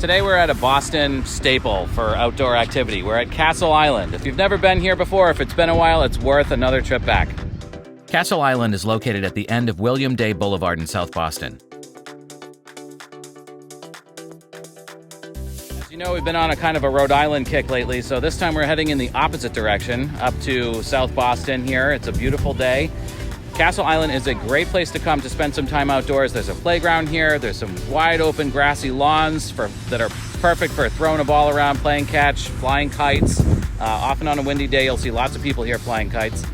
Today we're at a Boston staple for outdoor activity. We're at Castle Island. If you've never been here before, if it's been a while, it's worth another trip back. Castle Island is located at the end of William Day Boulevard in South Boston. As you know, we've been on a kind of a Rhode Island kick lately, so this time we're heading in the opposite direction, up to South Boston here. It's a beautiful day. Castle Island is a great place to come to spend some time outdoors. There's a playground here. There's some wide open grassy lawns that are perfect for throwing a ball around, playing catch, flying kites. Often on a windy day, you'll see lots of people here flying kites.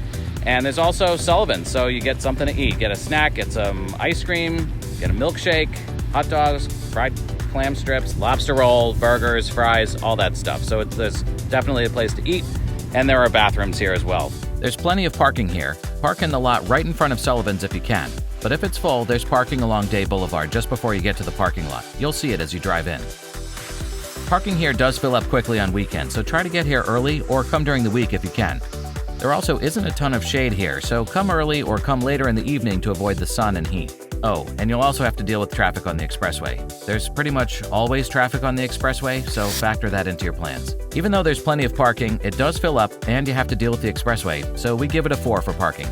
And there's also Sullivan's, so you get something to eat. Get a snack, get some ice cream, get a milkshake, hot dogs, fried clam strips, lobster roll, burgers, fries, all that stuff. So there's definitely a place to eat, and there are bathrooms here as well. There's plenty of parking here. Park in the lot right in front of Sullivan's if you can. But if it's full, there's parking along Day Boulevard just before you get to the parking lot. You'll see it as you drive in. Parking here does fill up quickly on weekends, so try to get here early or come during the week if you can. There also isn't a ton of shade here, so come early or come later in the evening to avoid the sun and heat. Oh, and you'll also have to deal with traffic on the expressway. There's pretty much always traffic on the expressway, so factor that into your plans. Even though there's plenty of parking, it does fill up and you have to deal with the expressway, so we give it a 4 for parking.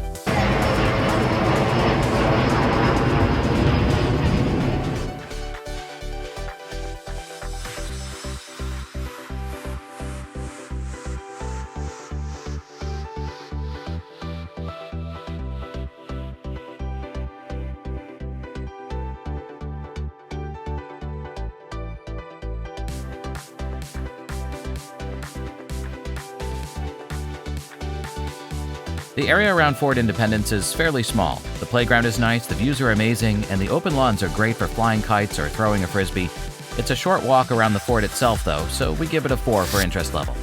The area around Fort Independence is fairly small. The playground is nice, the views are amazing, and the open lawns are great for flying kites or throwing a frisbee. It's a short walk around the fort itself though, so we give it a 4 for interest level.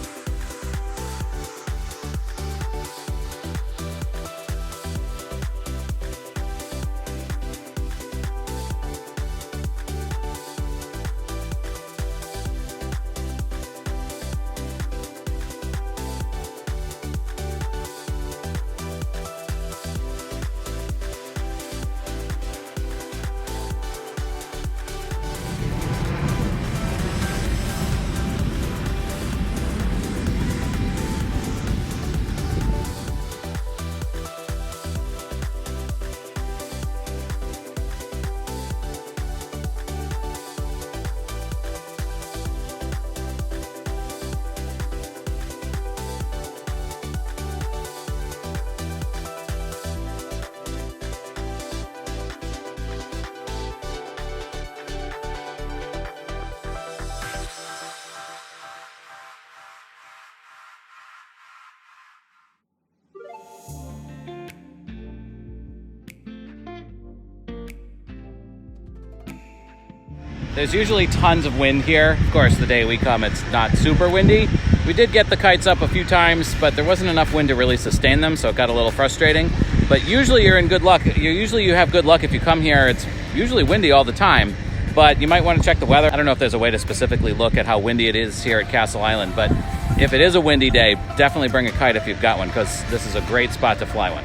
There's usually tons of wind here. Of course, the day we come, it's not super windy. We did get the kites up a few times, but there wasn't enough wind to really sustain them, so it got a little frustrating. But usually you're in good luck. You have good luck if you come here. It's usually windy all the time, but you might want to check the weather. I don't know if there's a way to specifically look at how windy it is here at Castle Island, but if it is a windy day, definitely bring a kite if you've got one, because this is a great spot to fly one.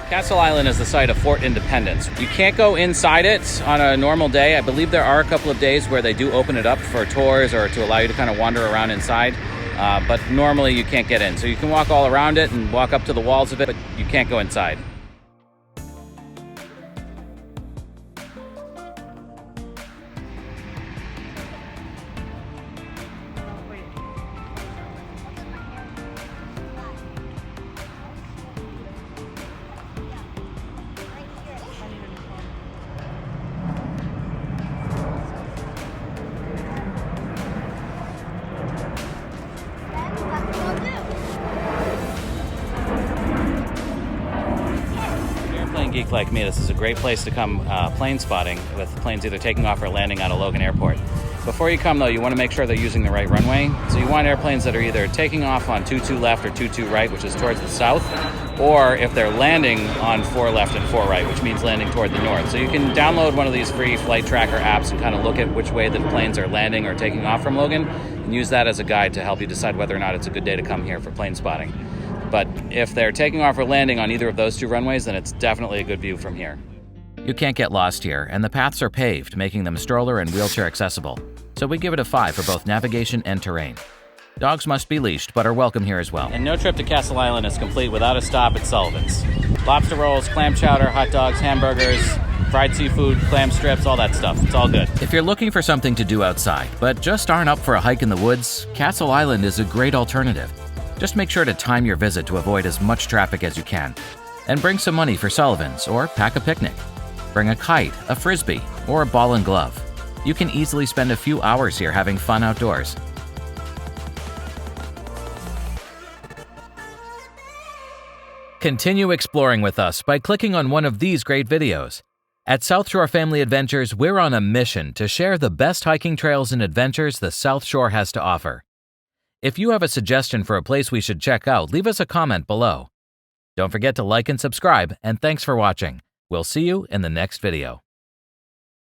Castle Island is the site of Fort Independence. You can't go inside it on a normal day. I believe there are a couple of days where they do open it up for tours or to allow you to kind of wander around inside, but normally you can't get in. So you can walk all around it and walk up to the walls of it, but you can't go inside. Geek like me, this is a great place to come plane spotting with planes either taking off or landing out of Logan Airport. Before you come though, you want to make sure they're using the right runway. So you want airplanes that are either taking off on 22 left or 22 right, which is towards the south, or if they're landing on 4 left and 4 right, which means landing toward the north. So you can download one of these free flight tracker apps and kind of look at which way the planes are landing or taking off from Logan, and use that as a guide to help you decide whether or not it's a good day to come here for plane spotting. But if they're taking off or landing on either of those two runways, then it's definitely a good view from here. You can't get lost here, and the paths are paved, making them stroller and wheelchair accessible. So we give it a 5 for both navigation and terrain. Dogs must be leashed, but are welcome here as well. And no trip to Castle Island is complete without a stop at Sullivan's. Lobster rolls, clam chowder, hot dogs, hamburgers, fried seafood, clam strips, all that stuff. It's all good. If you're looking for something to do outside, but just aren't up for a hike in the woods, Castle Island is a great alternative. Just make sure to time your visit to avoid as much traffic as you can. And bring some money for Sullivan's or pack a picnic. Bring a kite, a frisbee, or a ball and glove. You can easily spend a few hours here having fun outdoors. Continue exploring with us by clicking on one of these great videos. At South Shore Family Adventures, we're on a mission to share the best hiking trails and adventures the South Shore has to offer. If you have a suggestion for a place we should check out, leave us a comment below. Don't forget to like and subscribe, and thanks for watching. We'll see you in the next video.